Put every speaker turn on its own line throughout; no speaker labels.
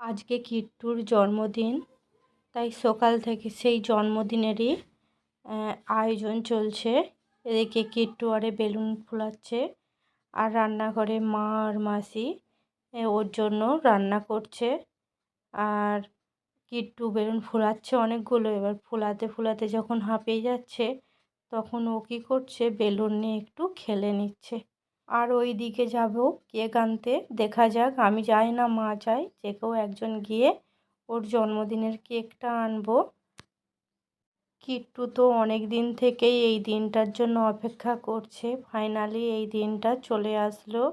আজকে কিট্টুর জন্মদিন, তাই সকাল থেকে সেই জন্মদিনেরই আয়োজন চলছে। এদিকে কিট্টু আরে বেলুন ফোলাচ্ছে, আর রান্নাঘরে মা আর মাসি ওর জন্য রান্না করছে। আর কিট্টু বেলুন ফোলাচ্ছে অনেকগুলো, এবার ফোলাতে ফোলাতে যখন হাঁপিয়ে যাচ্ছে তখন ও কী করছে, বেলুন নিয়ে একটু খেলে নিচ্ছে। আর ওই দিকে যাব কেক আনতে, দেখা যাক, আমি যাই না, মা যায়, যে কেউ একজন গিয়ে ওর জন্মদিনের কেকটা আনবো। কিট্টু তো অনেক দিন থেকেই এই দিনটার জন্য অপেক্ষা করছে, ফাইনালি এই দিনটা চলে আসলো।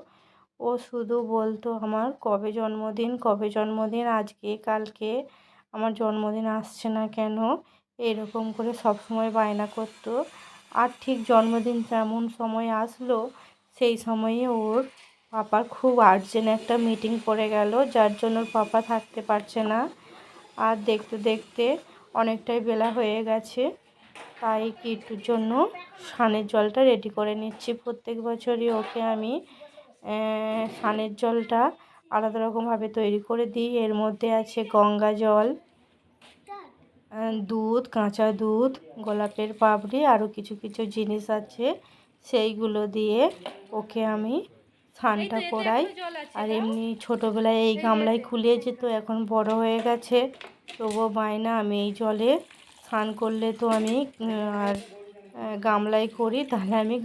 ও শুধু বলতো আমার কবে জন্মদিন, কবে জন্মদিন, আজকে কালকে আমার জন্মদিন আসছে না কেন, এরকম করে সব সময় বায়না করতো। আর ঠিক জন্মদিন যেমন সময় আসলো সেই সময়ে ওর পাপার খুব আর্জেন্ট একটা মিটিং পড়ে গেল, যার জন্য ওর পাপা থাকতে পারছে না। আর দেখতে দেখতে অনেকটাই বেলা হয়ে গেছে, তাই কিট্টুর জন্য স্নানের জলটা রেডি করে নিচ্ছি। প্রত্যেক বছরই ওকে আমি স্নানের জলটা আলাদা রকমভাবে তৈরি করে দিই। এর মধ্যে আছে গঙ্গা জল, দুধ, কাঁচা দুধ, গোলাপের পাপড়ি, আরও কিছু কিছু জিনিস আছে, সেইগুলো দিয়ে ওকে আমি স্নানটা করাই। আর এমনি ছোটোবেলায় এই গামলায় খুলিয়ে যেত, এখন বড় হয়ে গেছে, তবুও বায়না আমি এই জলে স্নান করলে তো আমি আর গামলায় করি, তাহলে আমি